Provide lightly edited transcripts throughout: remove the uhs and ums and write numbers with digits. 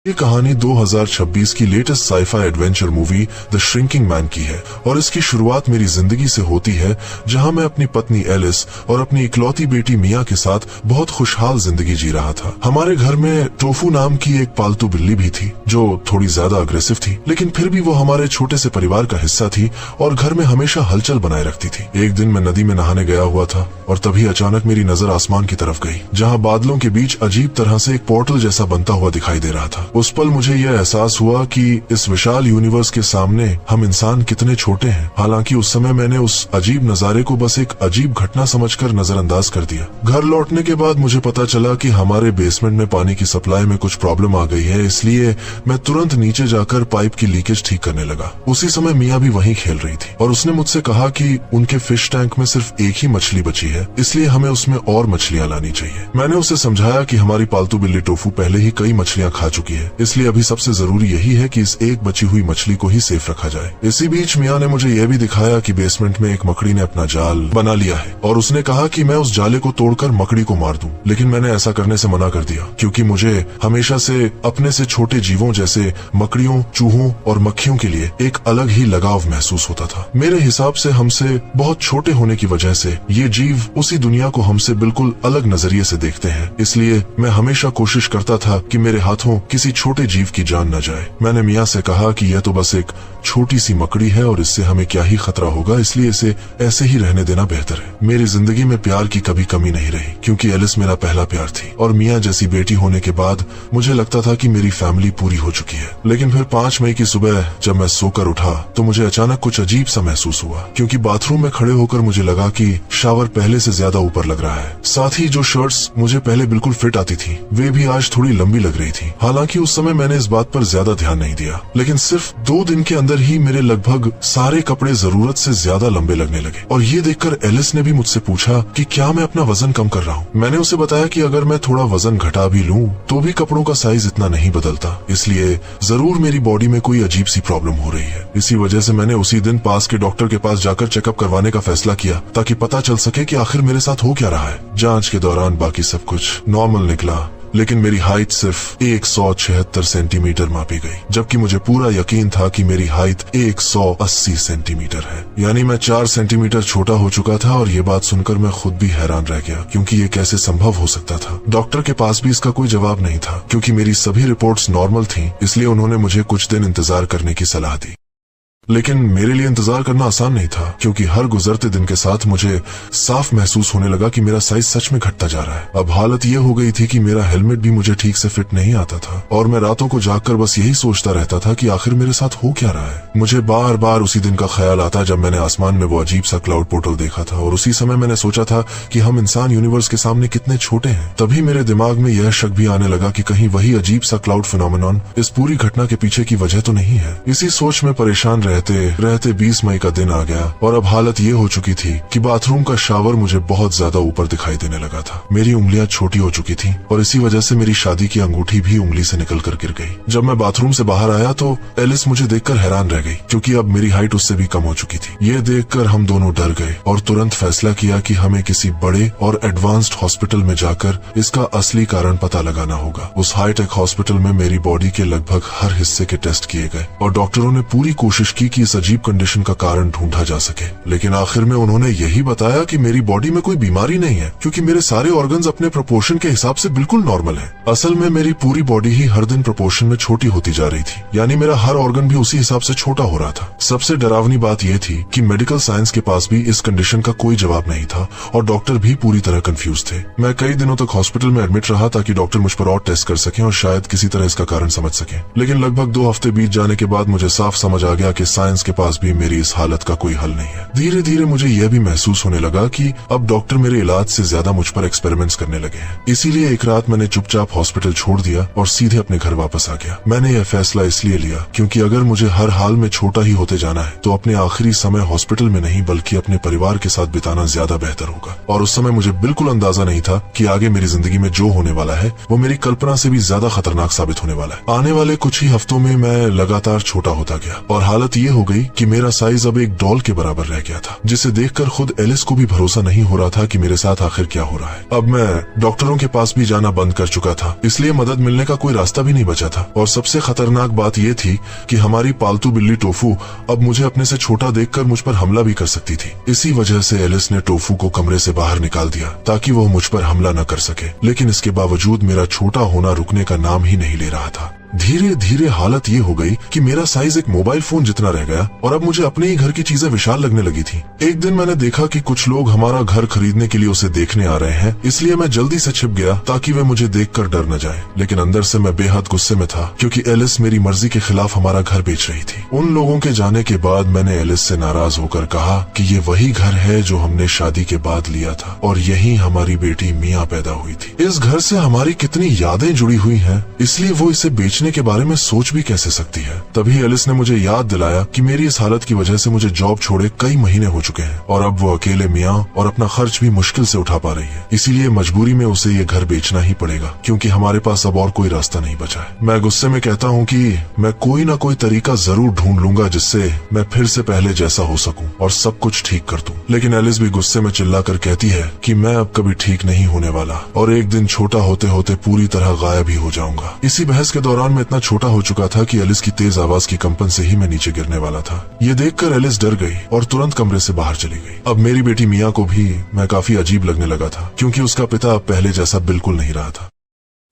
ये कहानी 2026 की latest sci fi adventure movie the shrinking man की है और इसकी शुरुआत मेरी जिंदगी से होती है जहां मैं अपनी पत्नी एलिस और अपनी इकलौती बेटी मिया के साथ बहुत खुशहाल जिंदगी जी रहा था। हमारे घर में टोफू नाम की एक पालतू बिल्ली भी थी जो थोड़ी ज्यादा अग्रेसिव थी, लेकिन फिर भी वो हमारे छोटे से परिवार का हिस्सा थी और घर में हमेशा हलचल बनाए रखती थी। एक दिन मैं नदी में नहाने गया हुआ था और तभी अचानक मेरी नजर आसमान की तरफ गई जहाँ बादलों के बीच अजीब तरह से एक पोर्टल जैसा बनता हुआ दिखाई दे रहा था। उस पल मुझे यह एहसास हुआ कि इस विशाल यूनिवर्स के सामने हम इंसान कितने छोटे हैं। हालांकि उस समय मैंने उस अजीब नजारे को बस एक अजीब घटना समझकर नजरअंदाज कर दिया। घर लौटने के बाद मुझे पता चला कि हमारे बेसमेंट में पानी की सप्लाई में कुछ प्रॉब्लम आ गई है, इसलिए मैं तुरंत नीचे जाकर पाइप की लीकेज ठीक करने लगा। उसी समय मिया भी वहीं खेल रही थी और उसने मुझसे कहा कि उनके फिश टैंक में सिर्फ एक ही मछली बची है, इसलिए हमें उसमें और मछलियां लानी चाहिए। मैंने उसे समझाया कि हमारी पालतू बिल्ली टोफू पहले ही कई मछलियां खा चुकी है, इसलिए अभी सबसे जरूरी यही है कि इस एक बची हुई मछली को ही सेफ रखा जाए। इसी बीच मिया ने मुझे यह भी दिखाया कि बेसमेंट में एक मकड़ी ने अपना जाल बना लिया है और उसने कहा कि मैं उस जाले को तोड़कर मकड़ी को मार दूं, लेकिन मैंने ऐसा करने से मना कर दिया क्योंकि मुझे हमेशा से अपने से छोटे जीवों जैसे मकड़ियों, चूहों और मक्खियों के लिए एक अलग ही लगाव महसूस होता था। मेरे हिसाब से हमसे बहुत छोटे होने की वजह से ये जीव उसी दुनिया को हमसे बिल्कुल अलग नजरिए से देखते हैं, इसलिए मैं हमेशा कोशिश करता था कि मेरे हाथों किसी छोटे जीव की जान न जाए। मैंने मिया से कहा कि यह तो बस एक छोटी सी मकड़ी है और इससे हमें क्या ही खतरा होगा, इसलिए इसे ऐसे ही रहने देना बेहतर है। मेरी जिंदगी में प्यार की कभी कमी नहीं रही क्योंकि एलिस मेरा पहला प्यार थी और मिया जैसी बेटी होने के बाद मुझे लगता था कि मेरी फैमिली पूरी हो चुकी है। लेकिन फिर 5 मई की सुबह जब मैं सोकर उठा तो मुझे अचानक कुछ अजीब सा महसूस हुआ क्योंकि बाथरूम में खड़े होकर मुझे लगा कि शावर पहले से ज्यादा ऊपर लग रहा है। साथ ही जो शर्ट्स मुझे पहले बिल्कुल फिट आती थी वे भी आज थोड़ी लंबी लग रही थी। हालांकि उस समय मैंने इस बात पर ज्यादा ध्यान नहीं दिया, लेकिन सिर्फ 2 दिन के अंदर ही मेरे लगभग सारे कपड़े जरूरत से ज्यादा लंबे लगने लगे। और ये देखकर एलिस ने भी मुझसे पूछा कि क्या मैं अपना वजन कम कर रहा हूँ। मैंने उसे बताया कि अगर मैं थोड़ा वजन घटा भी लूँ तो भी कपड़ों का साइज इतना नहीं बदलता, इसलिए जरूर मेरी बॉडी में कोई अजीब सी प्रॉब्लम हो रही है। इसी वजह से मैंने उसी दिन पास के डॉक्टर के पास जाकर चेकअप करवाने का फैसला किया ताकि पता चल सके कि आखिर मेरे साथ हो क्या रहा है। जांच के दौरान बाकी सब कुछ नॉर्मल निकला, लेकिन मेरी हाइट सिर्फ 176 सेंटीमीटर मापी गई, जबकि मुझे पूरा यकीन था कि मेरी हाइट 180 सेंटीमीटर है। यानी मैं 4 सेंटीमीटर छोटा हो चुका था और ये बात सुनकर मैं खुद भी हैरान रह गया क्योंकि ये कैसे संभव हो सकता था। डॉक्टर के पास भी इसका कोई जवाब नहीं था क्योंकि मेरी सभी रिपोर्ट्स नॉर्मल थीं, इसलिए उन्होंने मुझे कुछ दिन इंतजार करने की सलाह दी। लेकिन मेरे लिए इंतजार करना आसान नहीं था क्योंकि हर गुजरते दिन के साथ मुझे साफ महसूस होने लगा कि मेरा साइज सच में घटता जा रहा है। अब हालत ये हो गई थी कि मेरा हेलमेट भी मुझे ठीक से फिट नहीं आता था और मैं रातों को जागकर बस यही सोचता रहता था कि आखिर मेरे साथ हो क्या रहा है। मुझे बार बार उसी दिन का ख्याल आता जब मैंने आसमान में वो अजीब सा क्लाउड पोर्टल देखा था और उसी समय मैंने सोचा था कि हम इंसान यूनिवर्स के सामने कितने छोटे हैं। तभी मेरे दिमाग में यह शक भी आने लगा कि कहीं वही अजीब सा क्लाउड फिनोमेनॉन इस पूरी घटना के पीछे की वजह तो नहीं है। इसी सोच में परेशान रहते 20 मई का दिन आ गया और अब हालत ये हो चुकी थी कि बाथरूम का शावर मुझे बहुत ज्यादा ऊपर दिखाई देने लगा था। मेरी उंगलियां छोटी हो चुकी थी और इसी वजह से मेरी शादी की अंगूठी भी उंगली से निकलकर गिर गई। जब मैं बाथरूम से बाहर आया तो एलिस मुझे देखकर हैरान रह गई क्योंकि अब मेरी हाइट उससे भी कम हो चुकी थी। ये देखकर हम दोनों डर गए और तुरंत फैसला किया कि हमें किसी बड़े और एडवांस्ड हॉस्पिटल में जाकर इसका असली कारण पता लगाना होगा। उस हाईटेक हॉस्पिटल में मेरी बॉडी के लगभग हर हिस्से के टेस्ट किए गए और डॉक्टरों ने पूरी कोशिश की कि इस अजीब कंडीशन का कारण ढूंढा जा सके, लेकिन आखिर में उन्होंने यही बताया कि मेरी बॉडी में कोई बीमारी नहीं है क्योंकि मेरे सारे ऑर्गन्स अपने प्रोपोर्शन के हिसाब से बिल्कुल नॉर्मल हैं। असल में मेरी पूरी बॉडी ही हर दिन प्रोपोर्शन में छोटी होती जा रही थी, यानी मेरा हर ऑर्गन भी उसी हिसाब से छोटा हो रहा था। सबसे डरावनी बात यह थी कि मेडिकल साइंस के पास भी इस कंडीशन का कोई जवाब नहीं था और डॉक्टर भी पूरी तरह कंफ्यूज थे। मैं कई दिनों तक हॉस्पिटल में एडमिट रहा ताकि डॉक्टर मुझ पर और टेस्ट कर सकें और शायद किसी तरह इसका कारण समझ सकें, लेकिन लगभग 2 हफ्ते बीत जाने के बाद मुझे साफ समझ आ गया कि साइंस के पास भी मेरी इस हालत का कोई हल नहीं है। धीरे धीरे मुझे यह भी महसूस होने लगा कि अब डॉक्टर मेरे इलाज से ज्यादा मुझ पर एक्सपेरिमेंट्स करने लगे हैं। इसीलिए एक रात मैंने चुपचाप हॉस्पिटल छोड़ दिया और सीधे अपने घर वापस आ गया। मैंने यह फैसला इसलिए लिया क्योंकि अगर मुझे हर हाल में छोटा ही होते जाना है तो अपने आखिरी समय हॉस्पिटल में नहीं बल्कि अपने परिवार के साथ बिताना ज्यादा बेहतर होगा। और उस समय मुझे बिल्कुल अंदाजा नहीं था कि आगे मेरी जिंदगी में जो होने वाला है वो मेरी कल्पना से भी ज्यादा खतरनाक साबित होने वाला है। आने वाले कुछ ही हफ्तों में मैं लगातार छोटा होता गया और हालत ये हो गई कि मेरा साइज अब एक डॉल के बराबर रह गया था, जिसे देखकर खुद एलिस को भी भरोसा नहीं हो रहा था कि मेरे साथ आखिर क्या हो रहा है। अब मैं डॉक्टरों के पास भी जाना बंद कर चुका था, इसलिए मदद मिलने का कोई रास्ता भी नहीं बचा था। और सबसे खतरनाक बात यह थी कि हमारी पालतू बिल्ली टोफू अब मुझे अपने से छोटा देखकर मुझ पर हमला भी कर सकती थी। इसी वजह से एलिस ने टोफू को कमरे से बाहर निकाल दिया ताकि वो मुझ पर हमला न कर सके, लेकिन इसके बावजूद मेरा छोटा होना रुकने का नाम ही नहीं ले रहा था। धीरे धीरे हालत ये हो गई कि मेरा साइज एक मोबाइल फोन जितना रह गया और अब मुझे अपने ही घर की चीजें विशाल लगने लगी थी। एक दिन मैंने देखा कि कुछ लोग हमारा घर खरीदने के लिए उसे देखने आ रहे हैं, इसलिए मैं जल्दी से छिप गया ताकि वे मुझे देखकर डर न जाए। लेकिन अंदर से मैं बेहद गुस्से में था क्योंकि एलिस मेरी मर्जी के खिलाफ हमारा घर बेच रही थी। उन लोगों के जाने के बाद मैंने एलिस से नाराज होकर कहा कि ये वही घर है जो हमने शादी के बाद लिया था और यही हमारी बेटी मिया पैदा हुई थी। इस घर से हमारी कितनी यादें जुड़ी हुई हैं, इसलिए वो इसे बेचने के बारे में सोच भी कैसे सकती है। तभी एलिस ने मुझे याद दिलाया कि मेरी इस हालत की वजह से मुझे जॉब छोड़े कई महीने हो चुके हैं और अब वो अकेले मियाँ और अपना खर्च भी मुश्किल से उठा पा रही है, इसीलिए मजबूरी में उसे ये घर बेचना ही पड़ेगा क्योंकि हमारे पास अब और कोई रास्ता नहीं बचा है। मैं गुस्से में कहता हूँ कि मैं कोई ना कोई तरीका जरूर ढूंढ लूंगा जिससे मैं फिर से पहले जैसा हो सकूं और सब कुछ ठीक कर दूं। लेकिन एलिस भी गुस्से में चिल्लाकर कहती है कि मैं अब कभी ठीक नहीं होने वाला और एक दिन छोटा होते होते पूरी तरह गायब ही हो जाऊंगा। इसी बहस के दौरान मैं इतना छोटा हो चुका था कि एलिस की तेज आवाज की कंपन से ही मैं नीचे गिरने वाला था। ये देखकर एलिस डर गई और तुरंत कमरे से बाहर चली गई। अब मेरी बेटी मिया को भी मैं काफी अजीब लगने लगा था क्योंकि उसका पिता अब पहले जैसा बिल्कुल नहीं रहा था।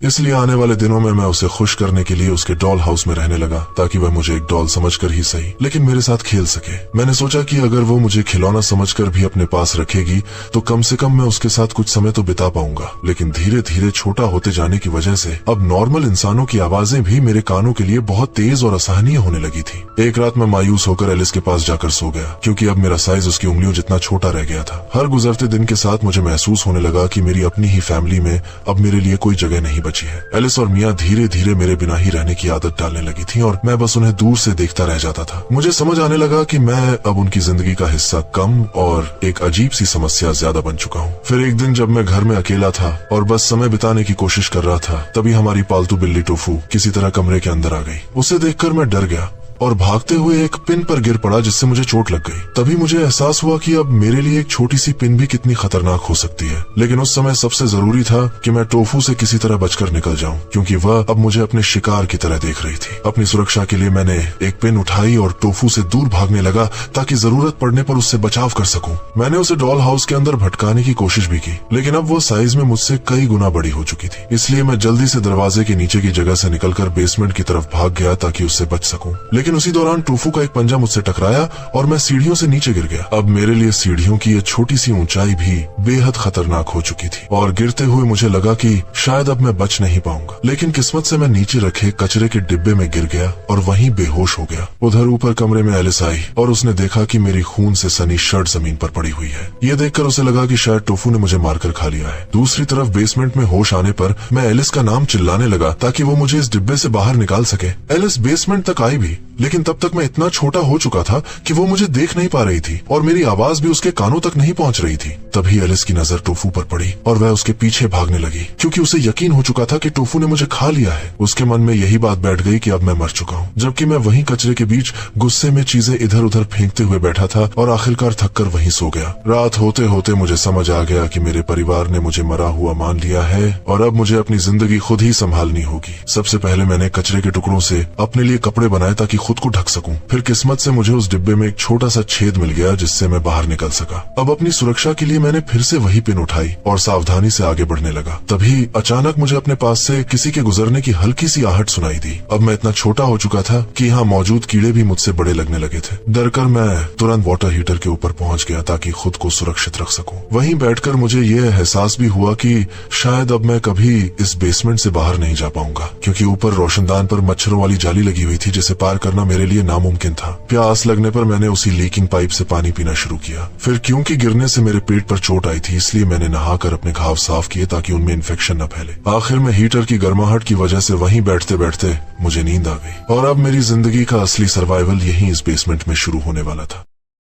इसलिए आने वाले दिनों में मैं उसे खुश करने के लिए उसके डॉल हाउस में रहने लगा ताकि वह मुझे एक डॉल समझकर ही सही लेकिन मेरे साथ खेल सके। मैंने सोचा कि अगर वो मुझे खिलौना समझकर भी अपने पास रखेगी तो कम से कम मैं उसके साथ कुछ समय तो बिता पाऊंगा। लेकिन धीरे धीरे छोटा होते जाने की वजह से अब नॉर्मल इंसानों की आवाजें भी मेरे कानों के लिए बहुत तेज और असहनीय होने लगी थी। एक रात मैं मायूस होकर एलिस के पास जाकर सो गया क्योंकि अब मेरा साइज उसकी उंगलियों जितना छोटा रह गया था। हर गुजरते दिन के साथ मुझे महसूस होने लगा कि मेरी अपनी ही फैमिली में अब मेरे लिए कोई जगह नहीं बची है। एलिस और मिया धीरे धीरे मेरे बिना ही रहने की आदत डालने लगी थी और मैं बस उन्हें दूर से देखता रह जाता था। मुझे समझ आने लगा कि मैं अब उनकी जिंदगी का हिस्सा कम और एक अजीब सी समस्या ज्यादा बन चुका हूँ। फिर एक दिन जब मैं घर में अकेला था और बस समय बिताने की कोशिश कर रहा था, तभी हमारी पालतू बिल्ली टोफू किसी तरह कमरे के अंदर आ गई। उसे देखकर मैं डर गया और भागते हुए एक पिन पर गिर पड़ा जिससे मुझे चोट लग गई। तभी मुझे एहसास हुआ कि अब मेरे लिए एक छोटी सी पिन भी कितनी खतरनाक हो सकती है। लेकिन उस समय सबसे जरूरी था कि मैं टोफू से किसी तरह बचकर निकल जाऊं क्योंकि वह अब मुझे अपने शिकार की तरह देख रही थी। अपनी सुरक्षा के लिए मैंने एक पिन उठाई और टोफू से दूर भागने लगा ताकि जरूरत पड़ने पर उससे बचाव कर सकूं। मैंने उसे डॉल हाउस के अंदर भटकाने की कोशिश भी की लेकिन अब वो साइज में मुझसे कई गुना बड़ी हो चुकी थी, इसलिए मैं जल्दी से दरवाजे के नीचे की जगह से निकलकर बेसमेंट की तरफ भाग गया ताकि उससे बच सकूं। लेकिन उसी दौरान टोफू का एक पंजा मुझसे टकराया और मैं सीढ़ियों से नीचे गिर गया। अब मेरे लिए सीढ़ियों की ये छोटी सी ऊंचाई भी बेहद खतरनाक हो चुकी थी और गिरते हुए मुझे लगा कि शायद अब मैं बच नहीं पाऊंगा। लेकिन किस्मत से मैं नीचे रखे कचरे के डिब्बे में गिर गया और वहीं बेहोश हो गया। उधर ऊपर कमरे में एलिस आई और उसने देखा कि मेरी खून से सनी शर्ट जमीन पर पड़ी हुई है। ये देखकर उसे लगा कि शायद टोफू ने मुझे मारकर खा लिया है। दूसरी तरफ बेसमेंट में होश आने पर मैं एलिस का नाम चिल्लाने लगा ताकि वो मुझे इस डिब्बे से बाहर निकाल सके। एलिस बेसमेंट तक आई भी, लेकिन तब तक मैं इतना छोटा हो चुका था कि वो मुझे देख नहीं पा रही थी और मेरी आवाज भी उसके कानों तक नहीं पहुंच रही थी। तभी एलिस की नजर टोफू पर पड़ी और वह उसके पीछे भागने लगी क्योंकि उसे यकीन हो चुका था कि टोफू ने मुझे खा लिया है। उसके मन में यही बात बैठ गई कि अब मैं मर चुका हूँ, जबकि मैं वहीं कचरे के बीच गुस्से में चीजें इधर उधर फेंकते हुए बैठा था और आखिरकार थककर वहीं सो गया। रात होते होते मुझे समझ आ गया कि मेरे परिवार ने मुझे मरा हुआ मान लिया है और अब मुझे अपनी जिंदगी खुद ही संभालनी होगी। सबसे पहले मैंने कचरे के टुकड़ों से अपने लिए कपड़े बनाए ताकि खुद को ढक सकूं। फिर किस्मत से मुझे उस डिब्बे में एक छोटा सा छेद मिल गया जिससे मैं बाहर निकल सका। अब अपनी सुरक्षा के लिए मैंने फिर से वही पिन उठाई और सावधानी से आगे बढ़ने लगा। तभी अचानक मुझे अपने पास से किसी के गुजरने की हल्की सी आहट सुनाई दी। अब मैं इतना छोटा हो चुका था कि यहाँ मौजूद कीड़े भी मुझसे बड़े लगने लगे थे। डरकर मैं तुरंत वाटर हीटर के ऊपर पहुंच गया ताकि खुद को सुरक्षित रख सकूं। वहीं बैठकर मुझे ये एहसास भी हुआ कि शायद अब मैं कभी इस बेसमेंट से बाहर नहीं जा पाऊंगा क्योंकि ऊपर रोशनदान पर मच्छरों वाली जाली लगी हुई थी जिसे पार करना मेरे लिए नामुमकिन था। प्यास लगने पर मैंने उसी लीकिंग पाइप से पानी पीना शुरू किया। फिर क्योंकि गिरने से मेरे पेट पर चोट आई थी इसलिए मैंने नहाकर अपने घाव साफ किए ताकि उनमें इन्फेक्शन न फैले। आखिर में हीटर की गर्माहट की वजह से वहीं बैठते बैठते मुझे नींद आ गई और अब मेरी जिंदगी का असली सर्वाइवल यहीं इस बेसमेंट में शुरू होने वाला था।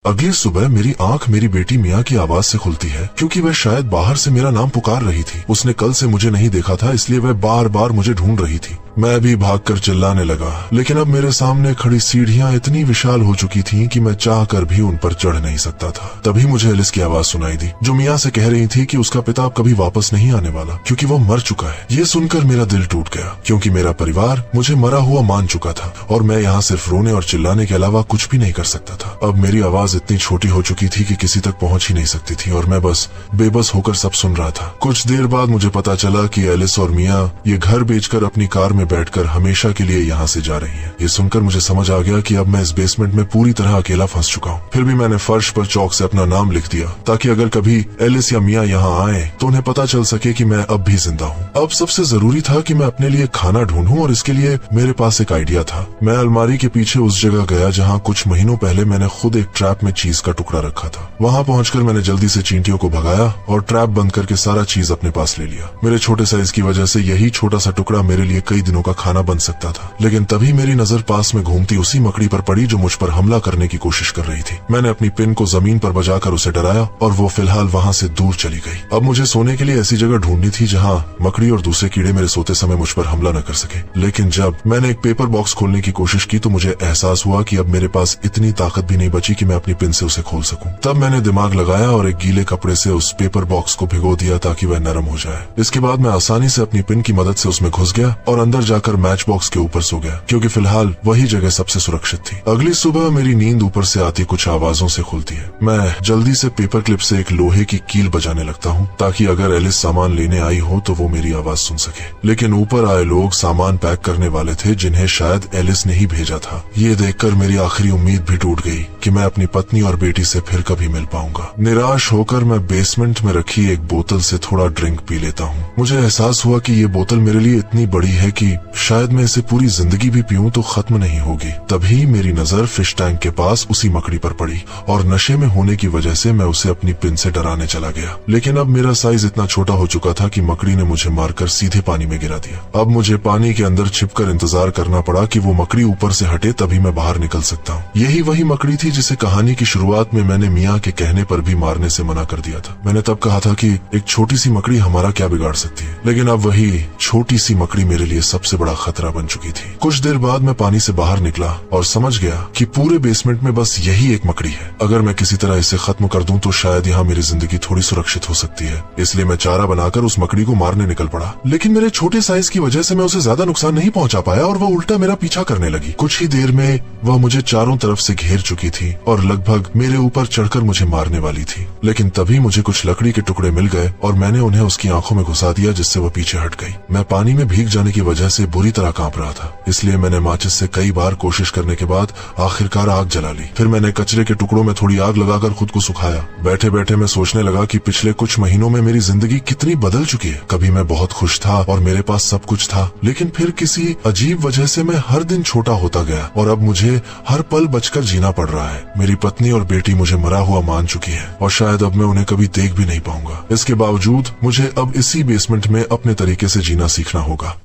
अगली सुबह मेरी आंख मेरी बेटी मिया की आवाज से खुलती है क्योंकि वह शायद बाहर से मेरा नाम पुकार रही थी। उसने कल से मुझे नहीं देखा था इसलिए वह बार बार मुझे ढूंढ रही थी। मैं भी भागकर चिल्लाने लगा, लेकिन अब मेरे सामने खड़ी सीढ़ियां इतनी विशाल हो चुकी थीं कि मैं चाहकर भी उन पर चढ़ नहीं सकता था। तभी मुझे एलिस की आवाज सुनाई दी, जो मियां से कह रही थी कि उसका पिता अब कभी वापस नहीं आने वाला क्योंकि वो मर चुका है। ये सुनकर मेरा दिल टूट गया, क्योंकि मेरा परिवार मुझे मरा हुआ मान चुका था और मैं यहाँ सिर्फ रोने और चिल्लाने के अलावा कुछ भी नहीं कर सकता था। अब मेरी आवाज इतनी छोटी हो चुकी थी कि किसी तक पहुंच ही नहीं सकती थी और मैं बस बेबस होकर सब सुन रहा था। कुछ देर बाद मुझे पता चला कि एलिस और मियां ये घर बेचकर अपनी कार में बैठकर हमेशा के लिए यहाँ से जा रही है। ये सुनकर मुझे समझ आ गया कि अब मैं इस बेसमेंट में पूरी तरह अकेला फंस चुका हूँ। फिर भी मैंने फर्श पर चौक से अपना नाम लिख दिया ताकि अगर कभी एलिस या मियां यहाँ आए तो उन्हें पता चल सके कि मैं अब भी जिंदा हूँ। अब सबसे जरूरी था कि मैं अपने लिए खाना ढूंढूं और इसके लिए मेरे पास एक आइडिया था। मैं अलमारी के पीछे उस जगह गया जहाँ कुछ महीनों पहले मैंने खुद एक ट्रैप में चीज का टुकड़ा रखा था। वहाँ पहुंचकर मैंने जल्दी से चींटियों को भगाया और ट्रैप बंद करके सारा चीज अपने पास ले लिया। मेरे छोटे साइज की वजह से यही छोटा सा टुकड़ा मेरे लिए कई दिनों का खाना बन सकता था, लेकिन तभी मेरी नजर पास में घूमती उसी मकड़ी पर पड़ी जो मुझ पर हमला करने की कोशिश कर रही थी। मैंने अपनी पिन को जमीन पर बजाकर उसे डराया और वो फिलहाल वहाँ से दूर चली गई। अब मुझे सोने के लिए ऐसी जगह ढूंढनी थी जहाँ मकड़ी और दूसरे कीड़े मेरे सोते समय मुझ पर हमला न कर सके। लेकिन जब मैंने एक पेपर बॉक्स खोलने की कोशिश की तो मुझे एहसास हुआ कि अब मेरे पास इतनी ताकत भी नहीं बची कि मैं अपनी पिन से उसे खोल सकूं। तब मैंने दिमाग लगाया और एक गीले कपड़े से उस पेपर बॉक्स को भिगो दिया ताकि वह नरम हो जाए। इसके बाद मैं आसानी से अपनी पिन की मदद से उसमें घुस गया और अंदर जाकर मैच बॉक्स के ऊपर सो गया, क्योंकि फिलहाल वही जगह सबसे सुरक्षित थी। अगली सुबह मेरी नींद ऊपर से आती कुछ आवाजों से खुलती है। मैं जल्दी से पेपर क्लिप से एक लोहे की कील बजाने लगता हूँ ताकि अगर एलिस सामान लेने आई हो तो वो मेरी आवाज सुन सके। लेकिन ऊपर आए लोग सामान पैक करने वाले थे जिन्हें शायद एलिस ने ही भेजा था। ये देखकर मेरी आखिरी उम्मीद भी टूट गई कि मैं अपनी पत्नी और बेटी से फिर कभी मिल पाऊंगा। निराश होकर मैं बेसमेंट में रखी एक बोतल से थोड़ा ड्रिंक पी लेता हूँ। मुझे एहसास हुआ कि ये बोतल मेरे लिए इतनी बड़ी है कि शायद मैं इसे पूरी जिंदगी भी पीऊं तो खत्म नहीं होगी। तभी मेरी नजर फिश टैंक के पास उसी मकड़ी पर पड़ी और नशे में होने की वजह से मैं उसे अपनी पिन से डराने चला गया। लेकिन अब मेरा साइज इतना छोटा हो चुका था कि मकड़ी ने मुझे मारकर सीधे पानी में गिरा दिया। अब मुझे पानी के अंदर छिपकर इंतजार करना पड़ा कि वो मकड़ी ऊपर से हटे तभी मैं बाहर निकल सकता हूँ। यही वही मकड़ी थी जिसे कहानी की शुरुआत में मैंने मियाँ के कहने पर भी मारने से मना कर दिया था। मैंने तब कहा था कि एक छोटी सी मकड़ी हमारा क्या बिगाड़ सकती है, लेकिन अब वही छोटी सी मकड़ी मेरे लिए सबसे बड़ा खतरा बन चुकी थी। कुछ देर बाद मैं पानी से बाहर निकला और समझ गया कि पूरे बेसमेंट में बस यही एक मकड़ी है। अगर मैं किसी तरह इसे खत्म कर दूं तो शायद यहाँ मेरी जिंदगी थोड़ी सुरक्षित हो सकती है। इसलिए मैं चारा बनाकर उस मकड़ी को मारने निकल पड़ा, लेकिन मेरे छोटे साइज की वजह से मैं उसे ज्यादा नुकसान नहीं पहुंचा पाया और वो उल्टा मेरा पीछा करने लगी। कुछ ही देर में वह मुझे चारों तरफ से घेर चुकी थी और लगभग मेरे ऊपर चढ़कर मुझे मारने वाली थी। लेकिन तभी मुझे कुछ लकड़ी के टुकड़े मिल गए और मैंने उन्हें उसकी आंखों में घुसा दिया, जिससे वह पीछे हट गई। मैं पानी में भीग जाने की वजह से बुरी तरह कांप रहा था, इसलिए मैंने माचिस से कई बार कोशिश करने के बाद आखिरकार आग जला ली। फिर मैंने कचरे के टुकड़ों में थोड़ी आग लगाकर खुद को सुखाया। बैठे बैठे मैं सोचने लगा कि पिछले कुछ महीनों में मेरी जिंदगी कितनी बदल चुकी है। कभी मैं बहुत खुश था और मेरे पास सब कुछ था, लेकिन फिर किसी अजीब वजह से मैं हर दिन छोटा होता गया और अब मुझे हर पल बचकर जीना पड़ रहा है। मेरी पत्नी और बेटी मुझे मरा हुआ मान चुकी है और शायद अब मैं उन्हें कभी देख भी नहीं पाऊंगा। इसके बावजूद मुझे अब इसी बेसमेंट में अपने तरीके से जीना सीखना होगा।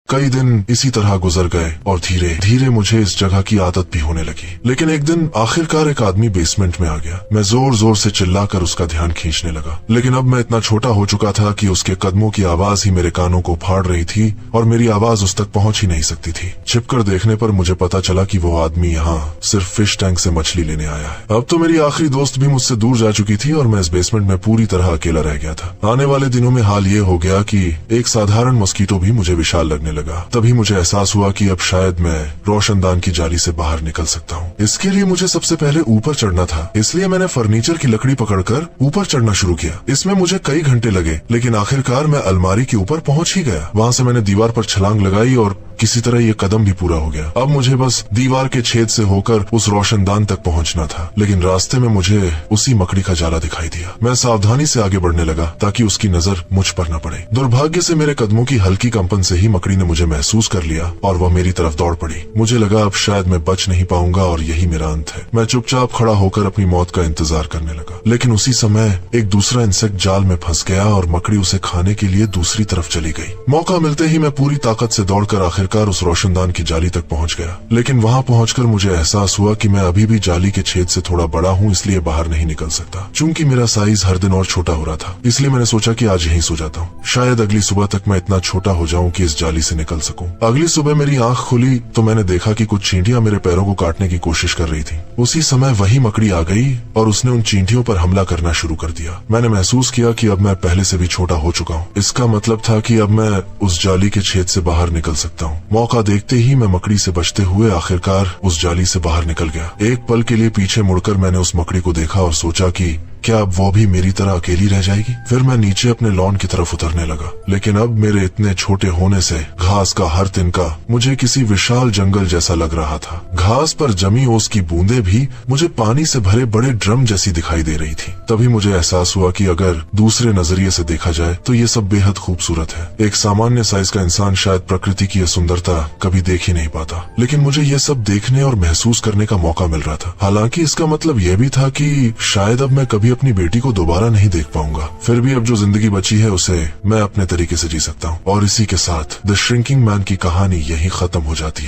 कई दिन इसी तरह गुजर गए और धीरे धीरे मुझे इस जगह की आदत भी होने लगी। लेकिन एक दिन आखिरकार एक आदमी बेसमेंट में आ गया। मैं जोर जोर से चिल्लाकर उसका ध्यान खींचने लगा, लेकिन अब मैं इतना छोटा हो चुका था कि उसके कदमों की आवाज ही मेरे कानों को फाड़ रही थी और मेरी आवाज उस तक पहुंच ही नहीं सकती थी। छिपकर देखने पर मुझे पता चला कि वो आदमी यहाँ सिर्फ फिश टैंक से मछली लेने आया है। अब तो मेरी आखिरी दोस्त भी मुझसे दूर जा चुकी थी और मैं इस बेसमेंट में पूरी तरह अकेला रह गया था। आने वाले दिनों में हाल ये हो गया कि एक साधारण मस्कीटो भी मुझे विशाल लगने लगा। तभी मुझे एहसास हुआ कि अब शायद मैं रोशनदान की जाली से बाहर निकल सकता हूँ। इसके लिए मुझे सबसे पहले ऊपर चढ़ना था, इसलिए मैंने फर्नीचर की लकड़ी पकड़कर ऊपर चढ़ना शुरू किया। इसमें मुझे कई घंटे लगे, लेकिन आखिरकार मैं अलमारी के ऊपर पहुंच ही गया। वहाँ से मैंने दीवार पर छलांग लगाई और किसी तरह ये कदम भी पूरा हो गया। अब मुझे बस दीवार के छेद से होकर उस रोशनदान तक पहुंचना था, लेकिन रास्ते में मुझे उसी मकड़ी का जाला दिखाई दिया। मैं सावधानी से आगे बढ़ने लगा ताकि उसकी नजर मुझ पर न पड़े। दुर्भाग्य से मेरे कदमों की हल्की कंपन से ही मकड़ी ने मुझे महसूस कर लिया और वह मेरी तरफ दौड़ पड़ी। मुझे लगा अब शायद मैं बच नहीं पाऊंगा और यही मेरा अंत है। मैं चुपचाप खड़ा होकर अपनी मौत का इंतजार करने लगा, लेकिन उसी समय एक दूसरा इंसेक्ट जाल में फंस गया और मकड़ी उसे खाने के लिए दूसरी तरफ चली गई। मौका मिलते ही मैं पूरी ताकत से दौड़कर आखिरकार उस रोशनदान की जाली तक पहुंच गया, लेकिन वहां पहुंचकर मुझे एहसास हुआ कि मैं अभी भी जाली के छेद से थोड़ा बड़ा हूं, इसलिए बाहर नहीं निकल सकता। चूंकि मेरा साइज हर दिन और छोटा हो रहा था, इसलिए मैंने सोचा कि आज यहीं सो जाता हूँ। शायद अगली सुबह तक मैं इतना छोटा हो जाऊं कि इस जाली से निकल सकूं। अगली सुबह मेरी आंख खुली तो मैंने देखा कि कुछ चींटियां मेरे पैरों को काटने की कोशिश कर रही थी। उसी समय वही मकड़ी आ गई और उसने उन चींटियों पर हमला करना शुरू कर दिया। मैंने महसूस किया कि अब मैं पहले से भी छोटा हो चुका हूँ। इसका मतलब था कि अब मैं उस जाली के छेद से बाहर निकल सकता हूँ। मौका देखते ही मैं मकड़ी से बचते हुए आखिरकार उस जाली से बाहर निकल गया। एक पल के लिए पीछे मुड़कर मैंने उस मकड़ी को देखा और सोचा कि क्या अब वो भी मेरी तरह अकेली रह जाएगी। फिर मैं नीचे अपने लॉन की तरफ उतरने लगा, लेकिन अब मेरे इतने छोटे होने से घास का हर तिनका मुझे किसी विशाल जंगल जैसा लग रहा था। घास पर जमी ओस की बूंदें भी मुझे पानी से भरे बड़े ड्रम जैसी दिखाई दे रही थी। तभी मुझे एहसास हुआ कि अगर दूसरे नजरिए से देखा जाए तो ये सब बेहद खूबसूरत है। एक सामान्य साइज का इंसान शायद प्रकृति की यह सुंदरता कभी देख ही नहीं पाता, लेकिन मुझे ये सब देखने और महसूस करने का मौका मिल रहा था। हालांकि इसका मतलब यह भी था कि शायद अब मैं कभी अपनी बेटी को दोबारा नहीं देख पाऊंगा। फिर भी अब जो जिंदगी बची है उसे मैं अपने तरीके से जी सकता हूँ। और इसी के साथ द श्रिंकिंग मैन की कहानी यहीं खत्म हो जाती है।